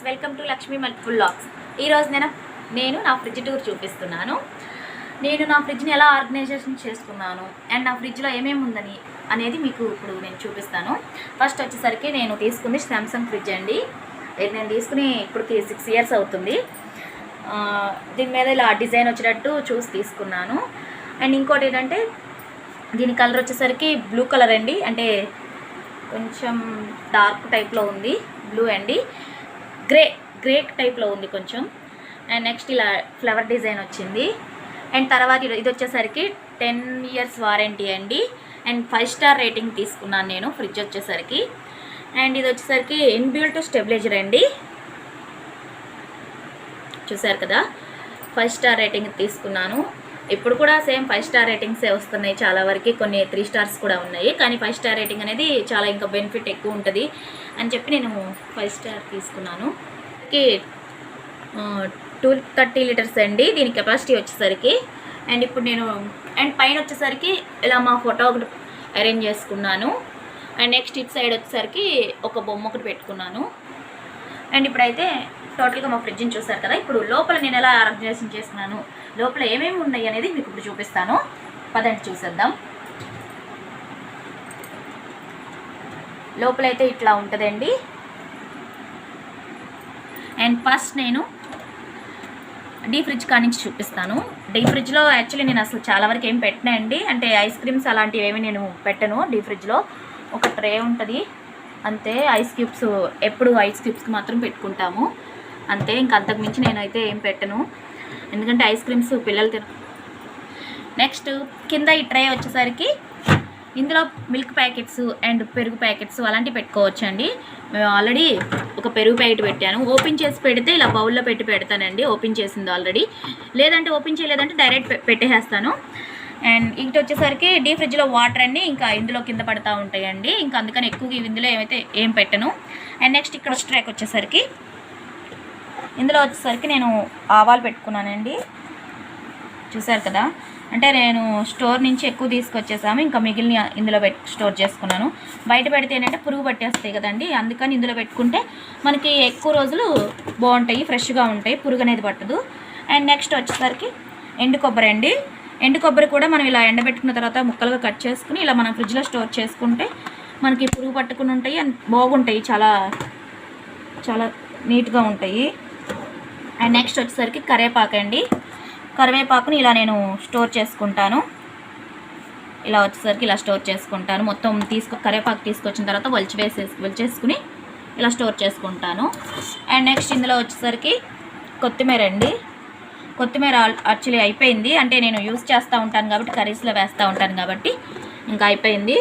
Welcome to Lakshmi multiple vlogs. ఈరోజు నేను నా ఫ్రిడ్జ్ టూర్ చూపిస్తున్నాను. నేను నా ఫ్రిడ్జ్ని ఎలా ఆర్గనైజేషన్ చేసుకున్నాను అండ్ నా ఫ్రిడ్జ్లో ఏమేమి ఉందని అనేది మీకు ఇప్పుడు నేను చూపిస్తాను. ఫస్ట్ వచ్చేసరికి నేను తీసుకుంది శాంసంగ్ ఫ్రిడ్జ్ అండి. ఇది నేను తీసుకుని ఇప్పటికి 6 years అవుతుంది. దీని మీద ఇలా డిజైన్ వచ్చేటట్టు చూసి తీసుకున్నాను. అండ్ ఇంకోటి ఏంటంటే దీని కలర్ వచ్చేసరికి బ్లూ కలర్ అండి, అంటే కొంచెం డార్క్ టైప్లో ఉంది బ్లూ అండి, గ్రే టైప్లో ఉంది కొంచెం. అండ్ నెక్స్ట్ ఇలా ఫ్లవర్ డిజైన్ వచ్చింది. అండ్ తర్వాత ఇది వచ్చేసరికి 10 years వారంటీ అండి. అండ్ 5 star రేటింగ్ తీసుకున్నాను నేను ఫ్రిడ్జ్ వచ్చేసరికి. అండ్ ఇది వచ్చేసరికి ఇన్బిల్ట్ స్టెబిలైజర్ అండి, చూసారు కదా, 5 star రేటింగ్ తీసుకున్నాను. ఇప్పుడు కూడా సేమ్ 5 star రేటింగ్సే వస్తున్నాయి చాలా వరకు, కొన్ని 3 stars కూడా ఉన్నాయి. కానీ 5 star రేటింగ్ అనేది చాలా ఇంకా బెనిఫిట్ ఎక్కువ ఉంటుంది అని చెప్పి నేను 5 star తీసుకున్నాను. 230 liters అండి దీని కెపాసిటీ వచ్చేసరికి. అండ్ ఇప్పుడు అండ్ పైన వచ్చేసరికి ఇలా మా ఫోటో ఒకటి అరేంజ్ చేసుకున్నాను. అండ్ నెక్స్ట్ ఇటు సైడ్ వచ్చేసరికి ఒక బొమ్మ ఒకటి పెట్టుకున్నాను. అండ్ ఇప్పుడైతే టోటల్గా మా ఫ్రిడ్జ్ని చూసారు కదా. ఇప్పుడు లోపల నేను ఎలా ఆర్గనైజేషన్ చేస్తున్నాను, లోపల ఏమేమి ఉన్నాయి అనేది మీకు ఇప్పుడు చూపిస్తాను. పదండి చూసేద్దాం. లోపలైతే ఇట్లా ఉంటుందండి. అండ్ ఫస్ట్ నేను డీ ఫ్రిడ్జ్ కానించి చూపిస్తాను. డీ ఫ్రిడ్జ్లో యాక్చువల్లీ నేను అసలు చాలా వరకు ఏం పెట్టినండి, అంటే ఐస్ క్రీమ్స్ అలాంటివి ఏమి నేను పెట్టను. డీ ఫ్రిడ్జ్లో ఒక ట్రే ఉంటుంది అంతే, ఐస్ క్యూబ్స్ ఎప్పుడు ఐస్ క్యూబ్స్కి మాత్రం పెట్టుకుంటాము అంతే, ఇంక అంతకుమించి నేనైతే ఏం పెట్టను, ఎందుకంటే ఐస్ క్రీమ్స్ పిల్లలు నెక్స్ట్ కింద ఈ ట్రే వచ్చేసరికి ఇందులో మిల్క్ ప్యాకెట్స్ అండ్ పెరుగు ప్యాకెట్స్ అలాంటివి పెట్టుకోవచ్చండి. మేము ఆల్రెడీ ఒక పెరుగు ప్యాకెట్ పెట్టాను, ఓపెన్ చేసి పెడితే ఇలా బౌల్లో పెట్టి పెడతానండి, ఓపెన్ చేసింది ఆల్రెడీ. లేదంటే ఓపెన్ చేయలేదంటే డైరెక్ట్ పెట్టేస్తాను. అండ్ ఇటు వచ్చేసరికి డీ ఫ్రిడ్జ్లో వాటర్ అండి ఇంకా ఇందులో కింద పడతా ఉంటాయండి, ఇంకా అందుకని ఎక్కువగా ఇందులో ఏం పెట్టను. అండ్ నెక్స్ట్ ఇక్కడ ట్రాక్ వచ్చేసరికి ఇందులో వచ్చేసరికి నేను ఆవాలు పెట్టుకున్నానండి, చూసారు కదా. అంటే నేను స్టోర్ నుంచి ఎక్కువ తీసుకొచ్చేసాము, ఇంకా మిగిలిన ఇందులో స్టోర్ చేసుకున్నాను. బయట పెడితే ఏంటంటే పురుగు పట్టేస్తాయి కదండి, అందుకని ఇందులో పెట్టుకుంటే మనకి ఎక్కువ రోజులు బాగుంటాయి, ఫ్రెష్గా ఉంటాయి, పురుగు అనేది పట్టదు. అండ్ నెక్స్ట్ వచ్చేసరికి ఎండు కొబ్బరి అండి. ఎండు కొబ్బరి కూడా మనం ఇలా ఎండబెట్టుకున్న తర్వాత ముక్కలుగా కట్ చేసుకుని ఇలా మనం ఫ్రిడ్జ్లో స్టోర్ చేసుకుంటే మనకి పురుగు పట్టుకుని ఉంటాయి అండ్ బాగుంటాయి, చాలా చాలా నీట్గా ఉంటాయి. అండ్ నెక్స్ట్ వచ్చేసరికి కరివేపాకు అండి. కరివేపాకుని ఇలా నేను స్టోర్ చేసుకుంటాను, ఇలా వచ్చేసరికి ఇలా స్టోర్ చేసుకుంటాను. మొత్తం కరివేపాకు తీసుకొచ్చిన తర్వాత ఒలిచేసుకుని ఇలా స్టోర్ చేసుకుంటాను. అండ్ నెక్స్ట్ ఇందులో వచ్చేసరికి కొత్తిమీర అండి. కొత్తిమీర యాక్చువల్లీ అయిపోయింది, అంటే నేను యూజ్ చేస్తూ ఉంటాను కాబట్టి, కర్రీస్లో వేస్తూ ఉంటాను కాబట్టి ఇంకా అయిపోయింది.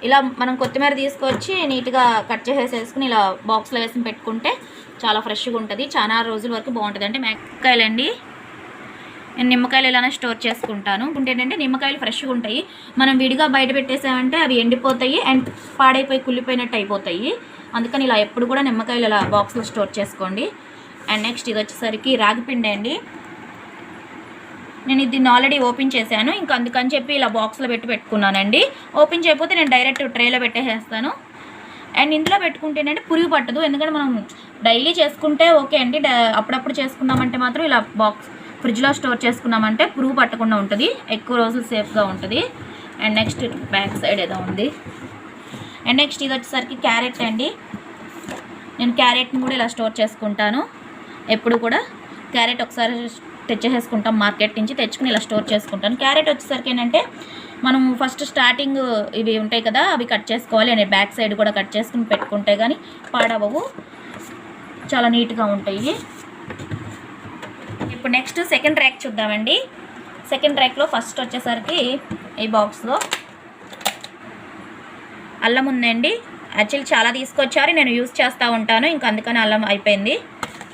ఇలా మనం కొత్తిమీర తీసుకొచ్చి నీట్గా కట్ చేసేసుకుని ఇలా బాక్స్లో వేసి పెట్టుకుంటే చాలా ఫ్రెష్గా ఉంటుంది, చాలా రోజుల వరకు బాగుంటుంది. అంటే నిమ్మకాయలండి, నేను నిమ్మకాయలు ఇలానే స్టోర్ చేసుకుంటాను. ఏంటంటే నిమ్మకాయలు ఫ్రెష్గా ఉంటాయి, మనం విడిగా బయట పెట్టేసామంటే అవి ఎండిపోతాయి అండ్ పాడైపోయి కుళ్ళిపోయినట్టు అయిపోతాయి, అందుకని ఇలా ఎప్పుడు కూడా నిమ్మకాయలు ఇలా బాక్స్లో స్టోర్ చేసుకోండి. అండ్ నెక్స్ట్ ఇది వచ్చేసరికి రాగిపిండి అండి. నేను దీన్ని ఆల్రెడీ ఓపెన్ చేశాను, ఇంకా అందుకని చెప్పి ఇలా బాక్స్లో పెట్టుకున్నానండి. ఓపెన్ చేయకపోతే నేను డైరెక్ట్ ట్రేలో పెట్టేసేస్తాను. అండ్ ఇందులో పెట్టుకుంటేనంటే పురుగు పట్టదు, ఎందుకంటే మనం డైలీ చేసుకుంటే ఓకే అండి, అప్పుడప్పుడు చేసుకున్నామంటే మాత్రం ఇలా ఫ్రిడ్జ్లో స్టోర్ చేసుకున్నామంటే పురుగు పట్టకుండా ఉంటుంది, ఎక్కువ రోజులు సేఫ్గా ఉంటుంది. అండ్ నెక్స్ట్ బ్యాక్ సైడ్ ఏదో ఉంది. అండ్ నెక్స్ట్ ఇది వచ్చేసరికి క్యారెట్ అండి. నేను క్యారెట్ని కూడా ఇలా స్టోర్ చేసుకుంటాను, ఎప్పుడు కూడా క్యారెట్ ఒకసారి తెచ్చేసుకుంటాం మార్కెట్ నుంచి, తెచ్చుకుని ఇలా స్టోర్ చేసుకుంటాను. క్యారెట్ వచ్చేసరికి ఏంటంటే మనం ఫస్ట్ స్టార్టింగ్ ఇవి ఉంటాయి కదా అవి కట్ చేసుకోవాలి, అండ్ బ్యాక్ సైడ్ కూడా కట్ చేసుకుని పెట్టుకుంటే కానీ పాడవవు, చాలా నీట్గా ఉంటాయి. ఇప్పుడు నెక్స్ట్ సెకండ్ ర్యాక్ చూద్దామండి. సెకండ్ ర్యాక్లో ఫస్ట్ వచ్చేసరికి ఈ బాక్స్లో అల్లం ఉందండి. యాక్చువల్లీ చాలా తీసుకొచ్చారు, నేను యూజ్ చేస్తూ ఉంటాను, ఇంకా అందుకని అల్లం అయిపోయింది,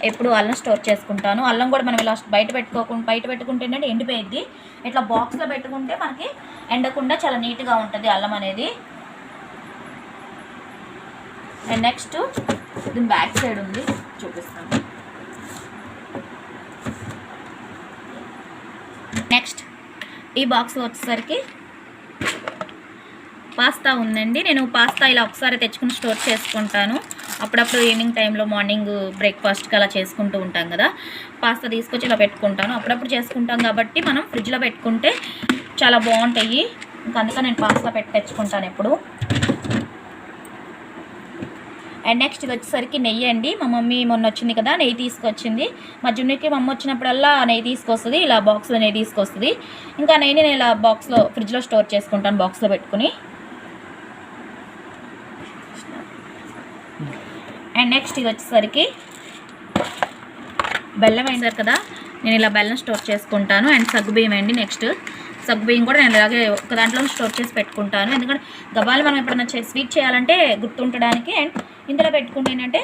ఎప్పుడు అల్లం స్టోర్ చేసుకుంటాను. అల్లం కూడా మనం ఇలా బయట పెట్టుకుంటే ఏంటంటే ఎండిపోయిద్ది, ఇట్లా బాక్స్లో పెట్టుకుంటే మనకి ఎండకుండా చాలా నీట్గా ఉంటుంది అల్లం అనేది. అండ్ నెక్స్ట్ దీని బ్యాక్ సైడ్ ఉంది, చూపిస్తాను. నెక్స్ట్ ఈ బాక్స్లో వచ్చేసరికి పాస్తా ఉందండి. నేను పాస్తా ఇలా ఒకసారి తెచ్చుకుని స్టోర్ చేసుకుంటాను. అప్పుడప్పుడు ఈవినింగ్ టైంలో మార్నింగ్ బ్రేక్ఫాస్ట్కి అలా చేసుకుంటూ ఉంటాం కదా, పాస్తా తీసుకొచ్చి ఇలా పెట్టుకుంటాను. అప్పుడప్పుడు చేసుకుంటాం కాబట్టి మనం ఫ్రిడ్జ్లో పెట్టుకుంటే చాలా బాగుంటాయి. ఇంకా అందుకని నేను పాస్తా తెచ్చుకుంటాను ఎప్పుడు. అండ్ నెక్స్ట్ ఇది వచ్చేసరికి నెయ్యి అండి. మా మమ్మీ మొన్న వచ్చింది కదా, నెయ్యి తీసుకొచ్చింది. మా జున్నుకి మా అమ్మ వచ్చినప్పుడల్లా నెయ్యి తీసుకొస్తుంది, ఇలా బాక్స్లో నెయ్యి తీసుకొస్తుంది. ఇంకా నెయ్యిని నేను ఇలా బాక్స్లో ఫ్రిడ్జ్లో స్టోర్ చేసుకుంటాను, బాక్స్లో పెట్టుకుని. అండ్ నెక్స్ట్ ఇది వచ్చేసరికి బెల్లం అయింది కదా, నేను ఇలా బెల్లం స్టోర్ చేసుకుంటాను. అండ్ సగ్గుబియ్యం అండి. నెక్స్ట్ సగ్గుబియ్యం కూడా నేను ఇలాగే ఒక దాంట్లో స్టోర్ చేసి పెట్టుకుంటాను. ఎందుకంటే గబాలు మనం ఎప్పుడైనా స్వీట్ చేయాలంటే గుర్తుండడానికి. అండ్ ఇందులో పెట్టుకుంటే ఏంటంటే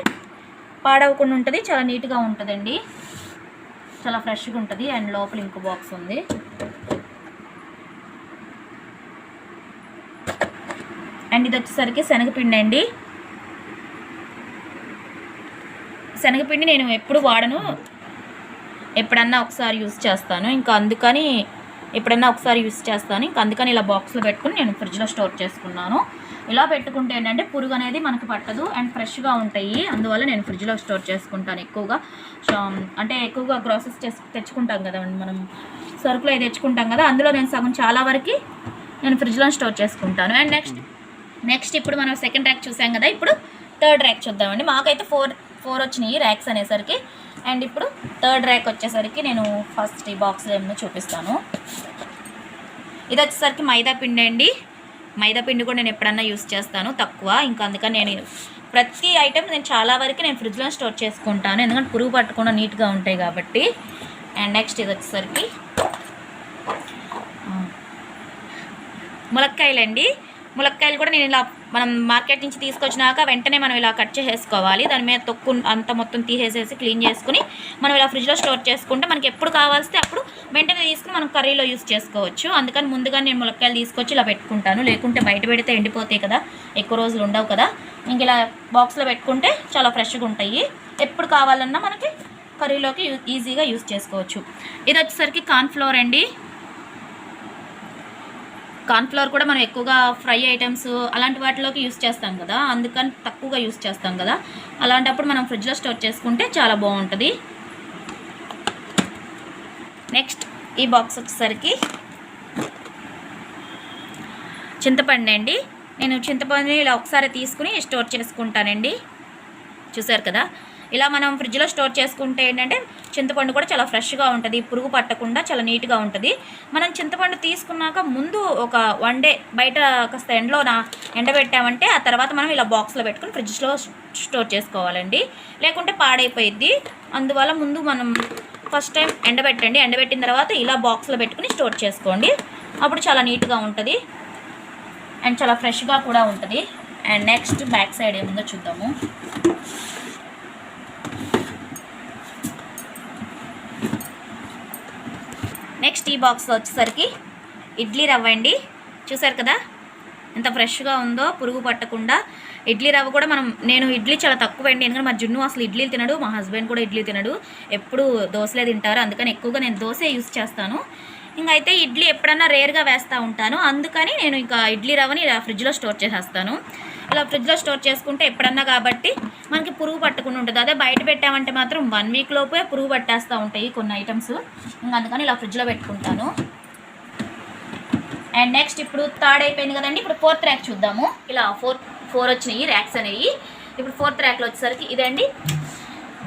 పాడవకుండా ఉంటుంది, చాలా నీట్గా ఉంటుందండి, చాలా ఫ్రెష్గా ఉంటుంది. అండ్ లోపల ఇంకో బాక్స్ ఉంది. అండ్ ఇది వచ్చేసరికి శనగపిండి అండి. శనగపిండి నేను ఎప్పుడు వాడను, ఎప్పుడన్నా ఒకసారి యూస్ చేస్తాను. ఇంకా అందుకని ఇలా బాక్స్లో పెట్టుకుని నేను ఫ్రిడ్జ్లో స్టోర్ చేసుకున్నాను. ఇలా పెట్టుకుంటే ఏంటంటే పురుగు అనేది మనకు పట్టదు అండ్ ఫ్రెష్గా ఉంటాయి. అందువల్ల నేను ఫ్రిడ్జ్లో స్టోర్ చేసుకుంటాను ఎక్కువగా. అంటే ఎక్కువగా గ్రాసరీస్ తెచ్చుకుంటాం కదా మనం, సరుకులు అవి తెచ్చుకుంటాం కదా, అందులో నేను సగం చాలా వరకు నేను ఫ్రిడ్జ్లో స్టోర్ చేసుకుంటాను. అండ్ నెక్స్ట్ ఇప్పుడు మనం సెకండ్ ర్యాక్ చూసాం కదా, ఇప్పుడు థర్డ్ ర్యాక్ చూద్దామండి. మాకైతే ఫోర్ వచ్చినాయి ర్యాక్స్ అనేసరికి. అండ్ ఇప్పుడు థర్డ్ ర్యాక్ వచ్చేసరికి నేను ఫస్ట్ ఈ బాక్స్లో ఏమో చూపిస్తాను. ఇది వచ్చేసరికి మైదా పిండి అండి. మైదా పిండి కూడా నేను ఎప్పుడన్నా యూస్ చేస్తాను, తక్కువ. ఇంకా అందుకని నేను ప్రతి ఐటెం నేను చాలా వరకు నేను ఫ్రిడ్జ్లో స్టోర్ చేసుకుంటాను, ఎందుకంటే పురుగు పట్టకుండా నీట్గా ఉంటాయి కాబట్టి. అండ్ నెక్స్ట్ ఇది వచ్చేసరికి ములక్కాయలండి. ములక్కాయలు కూడా నేను ఇలా మనం మార్కెట్ నుంచి తీసుకొచ్చినాక వెంటనే మనం ఇలా కట్ చేసేసుకోవాలి. దాని మీద తొక్కు అంత మొత్తం తీసేసేసి క్లీన్ చేసుకుని మనం ఇలా ఫ్రిడ్జ్లో స్టోర్ చేసుకుంటే మనకి ఎప్పుడు కావాల్స్తే అప్పుడు వెంటనే తీసుకుని మనం కర్రీలో యూస్ చేసుకోవచ్చు. అందుకని ముందుగా నేను ములక్కాయలు తీసుకొచ్చి ఇలా పెట్టుకుంటాను, లేకుంటే బయట పెడితే ఎండిపోతాయి కదా, ఎక్కువ రోజులు ఉండవు కదా. ఇంక ఇలా బాక్స్లో పెట్టుకుంటే చాలా ఫ్రెష్గా ఉంటాయి, ఎప్పుడు కావాలన్నా మనకి కర్రీలోకి ఈజీగా యూస్ చేసుకోవచ్చు. ఇది వచ్చేసరికి కార్న్ఫ్లోర్ అండి. కార్న్ఫ్లవర్ కూడా మనం ఎక్కువగా ఫ్రై ఐటమ్స్ అలాంటి వాటిలోకి యూస్ చేస్తాం కదా, అందుకని తక్కువగా యూస్ చేస్తాం కదా, అలాంటప్పుడు మనం ఫ్రిడ్జ్లో స్టోర్ చేసుకుంటే చాలా బాగుంటుంది. నెక్స్ట్ ఈ బాక్స్ వచ్చేసరికి చింతపండు అండి. నేను చింతపండుని ఇలా ఒకసారి తీసుకుని స్టోర్ చేసుకుంటానండి. చూసారు కదా, ఇలా మనం ఫ్రిడ్జ్లో స్టోర్ చేసుకుంటే ఏంటంటే చింతపండు కూడా చాలా ఫ్రెష్గా ఉంటుంది, పురుగు పట్టకుండా చాలా నీట్గా ఉంటుంది. మనం చింతపండు తీసుకున్నాక ముందు ఒక 1 డే బయట కాస్త ఎండబెట్టామంటే ఆ తర్వాత మనం ఇలా బాక్స్లో పెట్టుకుని ఫ్రిడ్జ్లో స్టోర్ చేసుకోవాలండి, లేకుంటే పాడైపోయిద్ది. అందువల్ల ముందు మనం ఫస్ట్ టైం ఎండబెట్టండి, ఎండబెట్టిన తర్వాత ఇలా బాక్స్లో పెట్టుకుని స్టోర్ చేసుకోండి, అప్పుడు చాలా నీట్గా ఉంటుంది అండ్ చాలా ఫ్రెష్గా కూడా ఉంటుంది. అండ్ నెక్స్ట్ బ్యాక్ సైడ్ ఏముందో చూద్దాము. నెక్స్ట్ ఈ బాక్స్లో వచ్చేసరికి ఇడ్లీ రవ్వ అండి. చూసారు కదా ఎంత ఫ్రెష్గా ఉందో, పురుగు పట్టకుండా. ఇడ్లీ రవ్వ కూడా నేను ఇడ్లీ చాలా తక్కువ అండి, ఎందుకంటే మా జున్ను అసలు ఇడ్లీలు తినడు, మా హస్బెండ్ కూడా ఇడ్లీ తినడు, ఎప్పుడు దోశలే తింటారు. అందుకని ఎక్కువగా నేను దోశ యూస్ చేస్తాను. ఇంకా అయితే ఇడ్లీ ఎప్పుడన్నా రేర్గా వేస్తూ ఉంటాను, అందుకని నేను ఇంకా ఇడ్లీ రవ్వని ఇలా ఫ్రిడ్జ్లో స్టోర్ చేసేస్తాను. ఇలా ఫ్రిడ్జ్లో స్టోర్ చేసుకుంటే ఎప్పుడన్నా కాబట్టి మనకి పురుగు పట్టకుండా ఉంటుంది. అదే బయట పెట్టామంటే మాత్రం 1 వీక్ లోపే పురుగు పట్టేస్తూ ఉంటాయి కొన్ని ఐటమ్స్, ఇంకా అందుకని ఇలా ఫ్రిడ్జ్లో పెట్టుకుంటాను. అండ్ నెక్స్ట్ ఇప్పుడు థర్డ్ అయిపోయింది కదండి, ఇప్పుడు ఫోర్త్ ర్యాక్ చూద్దాము. ఇలా ఫోర్ వచ్చినాయి ర్యాక్స్ అనేవి. ఇప్పుడు ఫోర్త్ ర్యాక్లో వచ్చేసరికి ఇదండి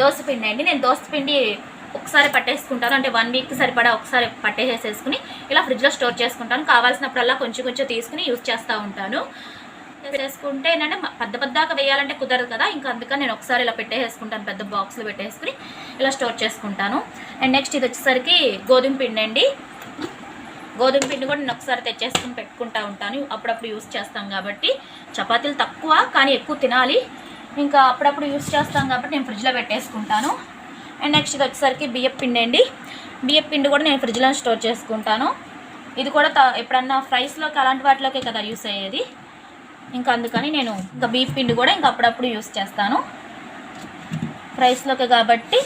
దోసపిండి అండి. నేను దోసపిండి ఒకసారి పట్టేసుకుంటాను, అంటే 1 వీక్ సరిపడా ఒకసారి పట్టేసేసుకుని ఇలా ఫ్రిడ్జ్లో స్టోర్ చేసుకుంటాను. కావాల్సినప్పుడల్లా కొంచెం కొంచెం తీసుకుని యూజ్ చేస్తూ ఉంటాను. వేసుకుంటే ఏంటంటే పెద్దగా వేయాలంటే కుదరదు కదా, ఇంకా అందుకని నేను ఒకసారి ఇలా పెట్టేసుకుంటాను, పెద్ద బాక్స్లో పెట్టేసుకుని ఇలా స్టోర్ చేసుకుంటాను. అండ్ నెక్స్ట్ ఇది వచ్చేసరికి గోధుమ పిండి అండి. గోధుమ పిండి కూడా నేను ఒకసారి తెచ్చేసుకుని పెట్టుకుంటూ ఉంటాను, అప్పుడప్పుడు యూస్ చేస్తాం కాబట్టి. చపాతీలు తక్కువ కానీ ఎక్కువ తినాలి, ఇంకా అప్పుడప్పుడు యూస్ చేస్తాం కాబట్టి నేను ఫ్రిడ్జ్లో పెట్టేసుకుంటాను. అండ్ నెక్స్ట్ ఇది వచ్చేసరికి బియ్యం పిండి అండి. బియ్యం పిండి కూడా నేను ఫ్రిడ్జ్లో స్టోర్ చేసుకుంటాను. ఇది కూడా ఎప్పుడన్నా ఫ్రైస్లోకి అలాంటి వాటిలోకే కదా యూస్ అయ్యేది, ఇంకా అందుకని నేను ఇంకా బియ్యం పిండి కూడా ఇంకా అప్పుడప్పుడు యూస్ చేస్తాను ఫ్రైస్లోకి కాబట్టి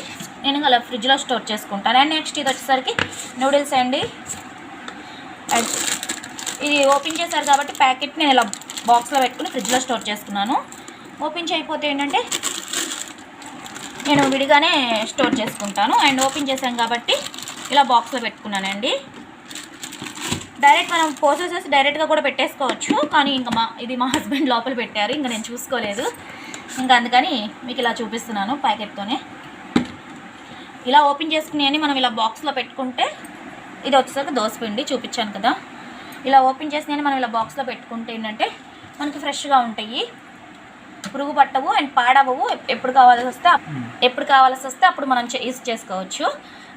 నేను అలా ఫ్రిడ్జ్లో స్టోర్ చేసుకుంటాను. అండ్ నెక్స్ట్ ఇది వచ్చేసరికి నూడిల్స్ అండి. ఇది ఓపెన్ చేశారు కాబట్టి ప్యాకెట్ నేను ఇలా బాక్స్లో పెట్టుకుని ఫ్రిడ్జ్లో స్టోర్ చేసుకున్నాను. ఓపెన్ చేయకపోతే ఏంటంటే నేను విడిగానే స్టోర్ చేసుకుంటాను. అండ్ ఓపెన్ చేశాను కాబట్టి ఇలా బాక్స్లో పెట్టుకున్నానండి. డైరెక్ట్ మనం పోసేసేసి డైరెక్ట్గా కూడా పెట్టేసుకోవచ్చు, కానీ ఇంకా ఇది మా హస్బెండ్ లోపల పెట్టారు, ఇంకా నేను చూసుకోలేదు. ఇంకా అందుకని మీకు ఇలా చూపిస్తున్నాను ప్యాకెట్తోనే. ఇలా ఓపెన్ చేసుకుని మనం ఇలా బాక్స్లో పెట్టుకుంటే, ఇది వచ్చేసరికి దోసపిండి చూపించాను కదా, ఇలా ఓపెన్ చేసి మనం ఇలా బాక్స్లో పెట్టుకుంటే ఏంటంటే మనకి ఫ్రెష్గా ఉంటాయి, పురుగు పట్టవు అండ్ పాడవవు. ఎప్పుడు కావాల్సి వస్తే అప్పుడు మనం యూస్ చేసుకోవచ్చు.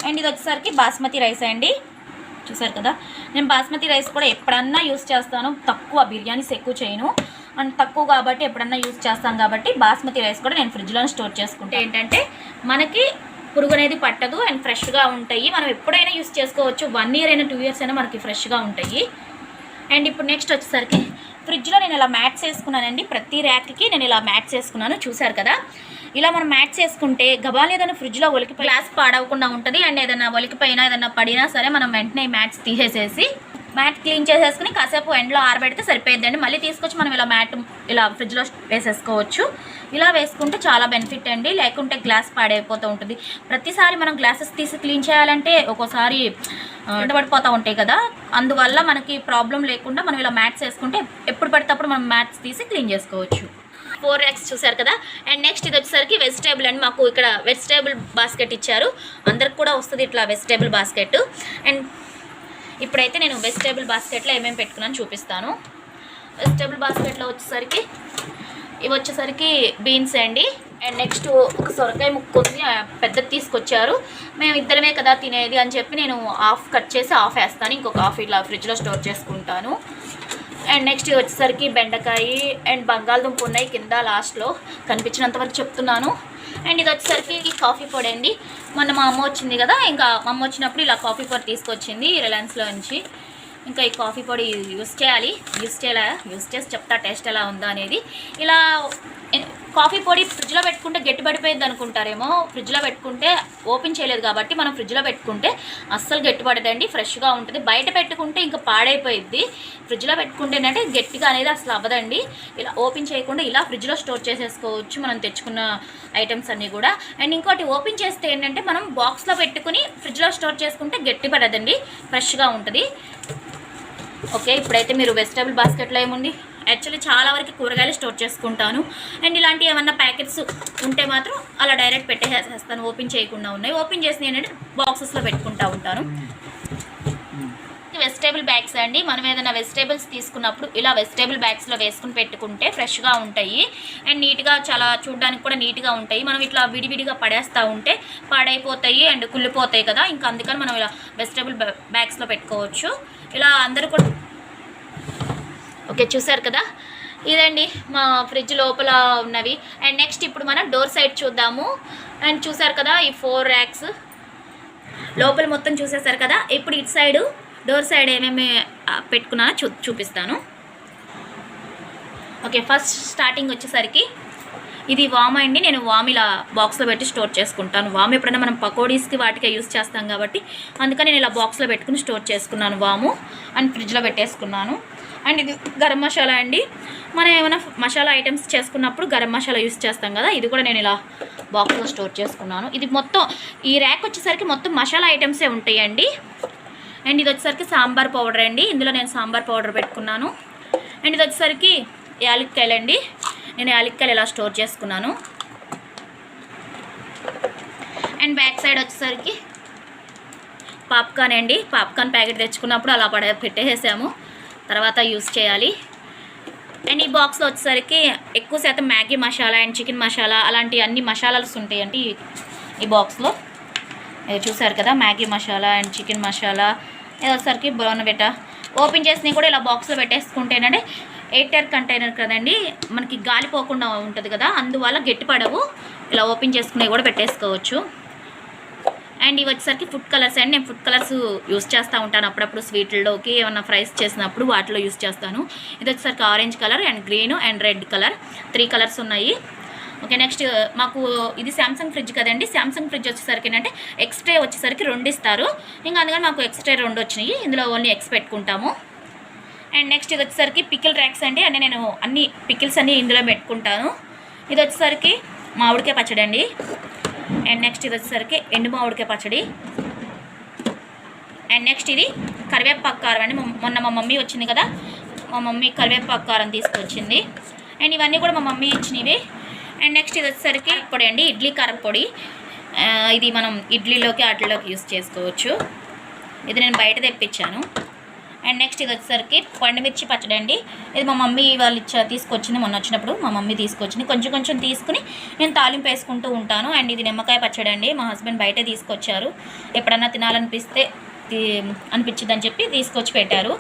అండ్ ఇది వచ్చేసరికి బాస్మతి రైస్ అండి. చూసారు కదా, నేను బాస్మతి రైస్ కూడా ఎప్పుడన్నా యూస్ చేస్తాను, తక్కువ, బిర్యానీస్ ఎక్కువ చేయను అండ్ తక్కువ కాబట్టి ఎప్పుడన్నా యూస్ చేస్తాను కాబట్టి బాస్మతి రైస్ కూడా నేను ఫ్రిడ్జ్లోనే స్టోర్ చేసుకుంటే ఏంటంటే మనకి పురుగు అనేది పట్టదు అండ్ ఫ్రెష్గా ఉంటాయి. మనం ఎప్పుడైనా యూస్ చేసుకోవచ్చు, 1 year అయినా 2 years అయినా మనకి ఫ్రెష్గా ఉంటాయి. అండ్ ఇప్పుడు నెక్స్ట్ వచ్చేసరికి ఫ్రిడ్జ్లో నేను ఇలా మ్యాట్స్ వేసుకున్నానండి. ప్రతి ర్యాక్కి నేను ఇలా మ్యాట్స్ వేసుకున్నాను, చూసారు కదా. ఇలా మనం మ్యాట్స్ వేసుకుంటే గబాలు ఏదైనా ఫ్రిడ్జ్లో గ్లాస్ పాడవకుండా ఉంటుంది. అండ్ ఏదైనా ఒలికిపోయినా ఏదైనా పడినా సరే మనం వెంటనే ఈ మ్యాట్స్ తీసేసేసి మ్యాట్ క్లీన్ చేసేసుకుని కాసేపు ఎండ్లో ఆరబెడితే సరిపోయిద్దండి. మళ్ళీ తీసుకొచ్చి మనం ఇలా మ్యాట్ ఇలా ఫ్రిడ్జ్లో వేసేసుకోవచ్చు. ఇలా వేసుకుంటే చాలా బెనిఫిట్ అండి, లేకుంటే గ్లాస్ పాడైపోతూ ఉంటుంది. ప్రతిసారి మనం గ్లాసెస్ తీసి క్లీన్ చేయాలంటే ఒక్కోసారి పడిపోతూ ఉంటాయి కదా, అందువల్ల మనకి ప్రాబ్లం లేకుండా మనం ఇలా మ్యాట్స్ వేసుకుంటే ఎప్పుడు పడితే అప్పుడు మనం మ్యాట్స్ తీసి క్లీన్ చేసుకోవచ్చు. 4 racks చూసారు కదా. అండ్ నెక్స్ట్ ఇది వచ్చేసరికి వెజిటేబుల్ అండి. మాకు ఇక్కడ వెజిటేబుల్ బాస్కెట్ ఇచ్చారు, అందరికి కూడా వస్తుంది ఇట్లా వెజిటేబుల్ బాస్కెట్. అండ్ ఇప్పుడైతే నేను వెజిటేబుల్ బాస్కెట్లో ఏమేమి పెట్టుకున్నాను చూపిస్తాను. వెజిటేబుల్ బాస్కెట్లో ఇవి వచ్చేసరికి బీన్స్ అండి. అండ్ నెక్స్ట్ ఒక సొరకాయ ముక్క ఉంది, పెద్దది తీసుకొచ్చారు. మేము ఇద్దరమే కదా తినేది అని చెప్పి నేను హాఫ్ కట్ చేసి హాఫ్ వేస్తాను, ఇంకొక హాఫ్ ఇలా ఫ్రిడ్జ్లో స్టోర్ చేసుకుంటాను. అండ్ నెక్స్ట్ వచ్చేసరికి బెండకాయ అండ్ బంగాళదుంప ఉన్నాయి కింద లాస్ట్లో కనిపించినంత వరకు చెప్తున్నాను. అండ్ ఇది వచ్చేసరికి కాఫీ పొడి అండి. మొన్న మా అమ్మ వచ్చింది కదా, ఇంకా మా అమ్మ వచ్చినప్పుడు ఇలా కాఫీ పొడి తీసుకొచ్చింది రిలయన్స్లో నుంచి. ఇంకా ఈ కాఫీ పొడి యూస్ చేసి చెప్తా టేస్ట్ ఎలా ఉందో అనేది. ఇలా కాఫీ పొడి ఫ్రిడ్జ్లో పెట్టుకుంటే గట్టిపడిపోయింది అనుకుంటారేమో, ఫ్రిడ్జ్లో పెట్టుకుంటే ఓపెన్ చేయలేదు కాబట్టి మనం ఫ్రిడ్జ్లో పెట్టుకుంటే అస్సలు గట్టిపడదండి, ఫ్రెష్గా ఉంటుంది. బయట పెట్టుకుంటే ఇంకా పాడైపోయిద్ది, ఫ్రిడ్జ్లో పెట్టుకుంటే ఏంటంటే గట్టిగా అనేది అసలు అవ్వదండి. ఇలా ఓపెన్ చేయకుండా ఇలా ఫ్రిడ్జ్లో స్టోర్ చేసేసుకోవచ్చు మనం తెచ్చుకున్న ఐటమ్స్ అన్నీ కూడా. అండ్ ఇంకోటి ఓపెన్ చేస్తే ఏంటంటే మనం బాక్స్లో పెట్టుకుని ఫ్రిడ్జ్లో స్టోర్ చేసుకుంటే గట్టిపడదండి, ఫ్రెష్గా ఉంటుంది. ఓకే, ఇప్పుడైతే మీరు వెజిటేబుల్ బాస్కెట్లో ఏముంది, యాక్చువల్లీ చాలా వరకు కూరగాయలు స్టోర్ చేసుకుంటాను. అండ్ ఇలాంటి ఏమన్నా ప్యాకెట్స్ ఉంటే మాత్రం అలా డైరెక్ట్ పెట్టేసేస్తాను, ఓపెన్ చేయకుండా ఉన్నాయి. ఓపెన్ చేసి ఏంటంటే బాక్సెస్లో పెట్టుకుంటూ ఉంటాను. వెజిటేబుల్ బ్యాగ్స్ అండి. మనం ఏదైనా వెజిటేబుల్స్ తీసుకున్నప్పుడు ఇలా వెజిటేబుల్ బ్యాగ్స్లో వేసుకుని పెట్టుకుంటే ఫ్రెష్గా ఉంటాయి అండ్ నీట్గా, చాలా చూడడానికి కూడా నీట్గా ఉంటాయి. మనం ఇట్లా విడివిడిగా పడేస్తూ ఉంటే పాడైపోతాయి అండ్ కుళ్ళిపోతాయి కదా, ఇంకా అందుకని మనం ఇలా వెజిటేబుల్ బ్యాగ్స్లో పెట్టుకోవచ్చు. ఇలా అందరూ కూడా ఓకే చూసారు కదా, ఇదండి మా ఫ్రిడ్జ్ లోపల ఉన్నవి. అండ్ నెక్స్ట్ ఇప్పుడు మనం డోర్ సైడ్ చూద్దాము. అండ్ చూసారు కదా ఈ 4 racks లోపల మొత్తం చూసేసారు కదా. ఇప్పుడు ఇటు సైడు డోర్ సైడ్ ఏమేమి పెట్టుకున్నానో చూపిస్తాను. ఓకే, ఫస్ట్ స్టార్టింగ్ వచ్చేసరికి ఇది వామ్ అండి. నేను వామ్ ఇలా బాక్స్లో పెట్టి స్టోర్ చేసుకుంటాను. వామ్ ఎప్పుడైనా మనం పకోడీస్కి వాటికే యూస్ చేస్తాం కాబట్టి అందుకని నేను ఇలా బాక్స్లో పెట్టుకుని స్టోర్ చేసుకున్నాను వాము అండ్ ఫ్రిడ్జ్లో పెట్టేసుకున్నాను. అండ్ ఇది గరం మసాలా అండి. మనం ఏమైనా మసాలా ఐటమ్స్ చేసుకున్నప్పుడు గరం మసాలా యూస్ చేస్తాం కదా, ఇది కూడా నేను ఇలా బాక్స్లో స్టోర్ చేసుకున్నాను. ఇది మొత్తం ఈ ర్యాక్ వచ్చేసరికి మొత్తం మసాలా ఐటమ్సే ఉంటాయండి. అండ్ ఇది వచ్చేసరికి సాంబార్ పౌడర్ అండి, ఇందులో నేను సాంబార్ పౌడర్ పెట్టుకున్నాను. అండ్ ఇది వచ్చేసరికి యాలక్కాయలు అండి, నేను యాలక్కాయలు ఇలా స్టోర్ చేసుకున్నాను. అండ్ బ్యాక్ సైడ్ వచ్చేసరికి పాప్కార్న్ అండి. పాప్కార్న్ ప్యాకెట్ తెచ్చుకున్నప్పుడు అలా పెట్టేసాము, తర్వాత యూస్ చేయాలి. అండ్ ఈ బాక్స్లో వచ్చేసరికి ఎక్కువ శాతం Maggi masala and chicken masala అలాంటి అన్ని మసాలాస్ ఉంటాయండి ఈ బాక్స్లో. ఇది చూసారు కదా, Maggi masala and chicken masala. ఇది వచ్చేసరికి బోర్న్విటా. ఓపెన్ చేసినవి కూడా ఇలా బాక్స్లో పెట్టేసుకుంటేనంటే ఎయిర్ టైర్ కంటైనర్ కదండి, మనకి గాలిపోకుండా ఉంటుంది కదా, అందువల్ల గట్టిపడవు. ఇలా ఓపెన్ చేసుకునేవి కూడా పెట్టేసుకోవచ్చు. అండ్ ఇవి వచ్చేసరికి ఫుడ్ కలర్స్ అండి. నేను ఫుడ్ కలర్స్ యూస్ చేస్తూ ఉంటాను అప్పుడప్పుడు, స్వీట్లలోకి ఏమన్నా ఫ్రైస్ చేసినప్పుడు వాటిలో యూస్ చేస్తాను. ఇది వచ్చేసరికి orange colour and green and red colour, 3 colours ఉన్నాయి. ఓకే, నెక్స్ట్ మాకు ఇది శాంసంగ్ ఫ్రిడ్జ్ కదండి. శాంసంగ్ ఫ్రిడ్జ్ వచ్చేసరికి ఏంటంటే ఎక్స్ట్రా వచ్చేసరికి 2 ఇస్తారు, ఇంకా అందుకని మాకు ఎక్స్ట్రా 2 వచ్చినాయి. ఇందులో ఓన్లీ ఎగ్స్ పెట్టుకుంటాము. అండ్ నెక్స్ట్ ఇది వచ్చేసరికి పికిల్ ర్యాక్స్ అండి. అంటే నేను అన్ని పికిల్స్ అన్నీ ఇందులో పెట్టుకుంటాను. ఇది వచ్చేసరికి మామిడికాయ పచ్చడి అండి. అండ్ నెక్స్ట్ ఇది వచ్చేసరికి ఎండు మామిడికాయ పచ్చడి. అండ్ నెక్స్ట్ ఇది కరివేపాకు కారం అండి. మొన్న మా మమ్మీ వచ్చింది కదా, మా మమ్మీ కరివేపాకు కారం తీసుకొచ్చింది. అండ్ ఇవన్నీ కూడా మా మమ్మీ ఇచ్చినవి. అండ్ నెక్స్ట్ ఇది వచ్చేసరికి పొడి అండి, ఇడ్లీ కారం పొడి. ఇది మనం ఇడ్లీలోకి వాటిలోకి యూస్ చేసుకోవచ్చు. ఇది నేను బయట తెప్పించాను. అండ్ నెక్స్ట్ ఇది వచ్చేసరికి పండుమిర్చి పచ్చడి అండి. ఇది మా మమ్మీ వాళ్ళు తీసుకొచ్చింది, మొన్న వచ్చినప్పుడు మా మమ్మీ తీసుకొచ్చింది. కొంచెం కొంచెం తీసుకుని నేను తాలింపు వేసుకుంటూ ఉంటాను. అండ్ ఇది నిమ్మకాయ పచ్చడి అండి, మా హస్బెండ్ బయటే తీసుకొచ్చారు. ఎప్పుడన్నా అనిపించిందని చెప్పి తీసుకొచ్చి పెట్టారు.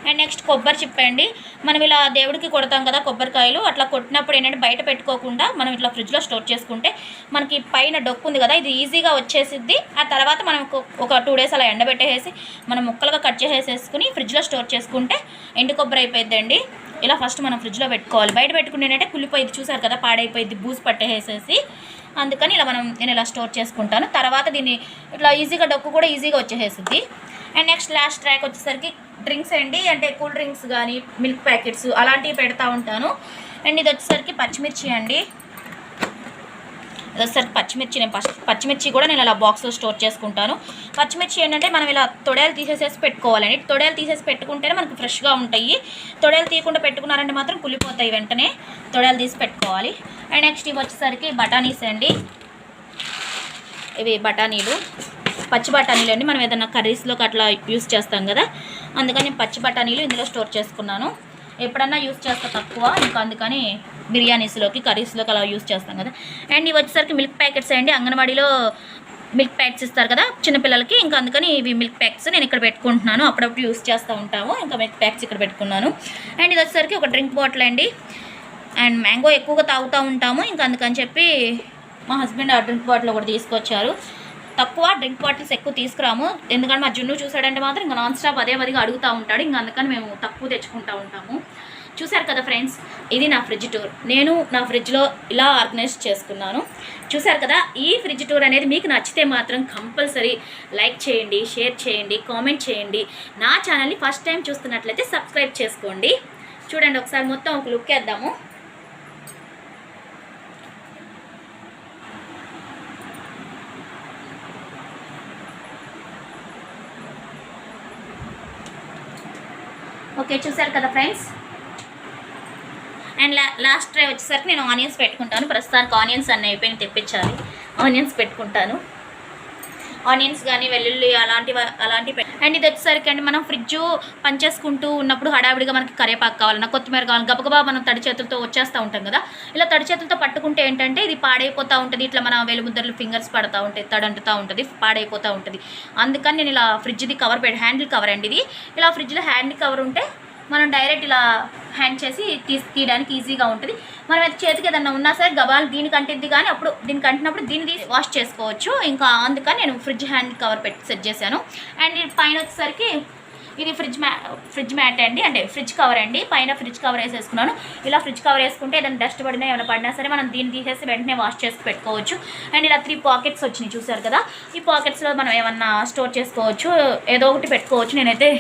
అండ్ నెక్స్ట్ కొబ్బరి చిప్ప అండి. మనం ఇలా దేవుడికి కొడతాం కదా కొబ్బరికాయలు, అట్లా కొట్టినప్పుడు ఏంటంటే బయట పెట్టుకోకుండా మనం ఇట్లా ఫ్రిడ్జ్లో స్టోర్ చేసుకుంటే మనకి పైన డొక్కు ఉంది కదా, ఇది ఈజీగా వచ్చేసిద్ది. ఆ తర్వాత మనం ఒక 2 days అలా ఎండబెట్టేసి మనం ముక్కలుగా కట్ చేసేసుకుని ఫ్రిడ్జ్లో స్టోర్ చేసుకుంటే ఎండు కొబ్బరి అయిపోయిందండి. ఇలా ఫస్ట్ మనం ఫ్రిడ్జ్లో పెట్టుకోవాలి. బయట పెట్టుకుంటేనంటే కుళ్ళిపోయింది, చూసారు కదా, పాడైపోయింది, బూజు పట్టేసేసి. అందుకని నేను ఇలా స్టోర్ చేసుకుంటాను. తర్వాత దీన్ని ఇట్లా ఈజీగా డొక్కు కూడా ఈజీగా వచ్చేసేస్తుంది. అండ్ నెక్స్ట్ లాస్ట్ ట్రాక్ వచ్చేసరికి డ్రింక్స్ అండి, అంటే కూల్ డ్రింక్స్ కానీ మిల్క్ ప్యాకెట్స్ అలాంటివి పెడతా ఉంటాను. అండ్ ఇది వచ్చేసరికి పచ్చిమిర్చి అండి. ఇది వచ్చేసరికి పచ్చిమిర్చి, నేను పచ్చిమిర్చి కూడా నేను ఇలా బాక్స్లో స్టోర్ చేసుకుంటాను. పచ్చిమిర్చి ఏంటంటే మనం ఇలా తొడేలు తీసేసేసి పెట్టుకోవాలండి. తొడేలు తీసేసి పెట్టుకుంటేనే మనకు ఫ్రెష్గా ఉంటాయి. తొడేలు తీయకుండా పెట్టుకున్నారంటే మాత్రం కుళ్ళిపోతాయి, వెంటనే తొడేలు తీసి పెట్టుకోవాలి. అండ్ నెక్స్ట్ ఇవి వచ్చేసరికి బఠానీస్ అండి. ఇవి బఠానీలు, పచ్చి బఠానీలు అండి. మనం ఏదైనా కర్రీస్లోకి అట్లా యూస్ చేస్తాం కదా, అందుకని పచ్చి బఠానీలు ఇందులో స్టోర్ చేసుకున్నాను. ఎప్పుడన్నా యూస్ చేస్తా తక్కువ, ఇంకా అందుకని బిర్యానీస్లోకి కర్రీస్లోకి అలా యూస్ చేస్తాం కదా. అండ్ ఇవి వచ్చేసరికి మిల్క్ ప్యాకెట్స్ అండి. అంగన్వాడీలో మిల్క్ ప్యాకెట్స్ ఇస్తారు కదా చిన్నపిల్లలకి, ఇంకా అందుకని ఇవి మిల్క్ ప్యాకెట్స్ నేను ఇక్కడ పెట్టుకుంటున్నాను. అప్పుడప్పుడు యూస్ చేస్తూ ఉంటాము, ఇంకా మిల్క్ ప్యాకెట్స్ ఇక్కడ పెట్టుకున్నాను. అండ్ ఇది వచ్చేసరికి ఒక డ్రింక్ బాటిల్ అండి. అండ్ మ్యాంగో ఎక్కువగా తాగుతూ ఉంటాము, ఇంకా అందుకని చెప్పి మా హస్బెండ్ ఆ డ్రింక్ బాటిల్ ఒకటి తీసుకొచ్చారు. తక్కువ డ్రింక్ బాటిల్స్ ఎక్కువ తీసుకురాము, ఎందుకంటే మా జున్ను చూసాడంటే మాత్రం ఇంకా నాన్ స్టాప్ అదే అడుగుతూ ఉంటాడు. ఇంకా అందుకని మేము తక్కువ తెచ్చుకుంటూ ఉంటాము. చూసారు కదా ఫ్రెండ్స్, ఇది నా ఫ్రిడ్జ్ టూర్. నేను నా ఫ్రిడ్జ్లో ఇలా ఆర్గనైజ్ చేసుకున్నాను. చూసారు కదా, ఈ ఫ్రిడ్జ్ టూర్ అనేది మీకు నచ్చితే మాత్రం కంపల్సరీ లైక్ చేయండి, షేర్ చేయండి, కామెంట్ చేయండి. నా ఛానల్ని ఫస్ట్ టైం చూస్తున్నట్లయితే సబ్స్క్రైబ్ చేసుకోండి. చూడండి, ఒకసారి మొత్తం ఒక లుక్ వేద్దాము. ఓకే, చూసారు కదా ఫ్రెండ్స్. అండ్ లాస్ట్ ట్రై వచ్చేసరికి నేను ఆనియన్స్ పెట్టుకుంటాను. ప్రస్తుతానికి ఆనియన్స్ అన్నీ అయిపోయిన తెప్పించాలి, ఆనియన్స్ పెట్టుకుంటాను. ఆనియన్స్ కానీ వెల్లుల్లి అలాంటివి. అండ్ ఇది వచ్చేసరికి అండి, మనం ఫ్రిడ్జ్ పనిచేసుకుంటూ ఉన్నప్పుడు హడావిడిగా మనకి కరివేపాకు కావాలన్నా, కొత్తిమీర కావాలి, గబగబా మనం తడి చేతులతో వచ్చేస్తూ ఉంటాం కదా. ఇలా తడి చేతులతో పట్టుకుంటే ఏంటంటే ఇది పాడైపోతూ ఉంటుంది. ఇట్లా మన వెలుముద్దర్లు ఫింగర్స్ పడుతూ ఉంటాయి, తడంటుతూ ఉంటుంది, పాడైపోతూ ఉంటుంది. అందుకని నేను ఇలా ఫ్రిడ్జ్ది కవర్ హ్యాండిల్ కవర్ అండి ఇది. ఇలా ఫ్రిడ్జ్లో హ్యాండిల్ కవర్ ఉంటే మనం డైరెక్ట్ ఇలా హ్యాండ్ చేసి తీయడానికి ఈజీగా ఉంటుంది. మనం అయితే చేతికి ఏదన్నా ఉన్నా సరే గబాలు దీనికి అంటిద్ది, కానీ అప్పుడు దీనికి అంటినప్పుడు దీన్ని తీసి వాష్ చేసుకోవచ్చు. ఇంకా అందుకని నేను ఫ్రిడ్జ్ హ్యాండ్ కవర్ సెట్ చేశాను. అండ్ పైన వచ్చేసరికి ఇది ఫ్రిడ్జ్ మ్యాట్ అండి, అంటే ఫ్రిడ్జ్ కవర్ అండి. పైన ఫ్రిడ్జ్ కవర్ వేసేసుకున్నాను. ఇలా ఫ్రిడ్జ్ కవర్ వేసుకుంటే ఏదైనా డస్ట్ పడినా ఏమైనా పడినా సరే మనం దీన్ని తీసేసి వెంటనే వాష్ చేసి పెట్టుకోవచ్చు. అండ్ ఇలా 3 పాకెట్స్ వచ్చినాయి, చూసారు కదా. ఈ పాకెట్స్లో మనం ఏమన్నా స్టోర్ చేసుకోవచ్చు, ఏదో ఒకటి పెట్టుకోవచ్చు. నేనైతే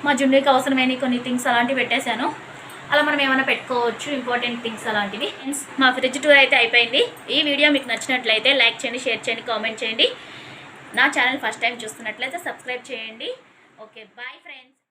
మా జున్నుకి అవసరమైన కొన్ని థింగ్స్ అలాంటివి పెట్టేశాను. అలా మనం ఏమైనా పెట్టుకోవచ్చు, ఇంపార్టెంట్ థింగ్స్ అలాంటివి. మా ఫ్రిడ్జ్ టూర్ అయితే అయిపోయింది. ఈ వీడియో మీకు నచ్చినట్లయితే లైక్ చేయండి, షేర్ చేయండి, కామెంట్ చేయండి. నా ఛానల్ ఫస్ట్ టైం చూస్తున్నట్లయితే సబ్స్క్రైబ్ చేయండి. Okay, bye friends.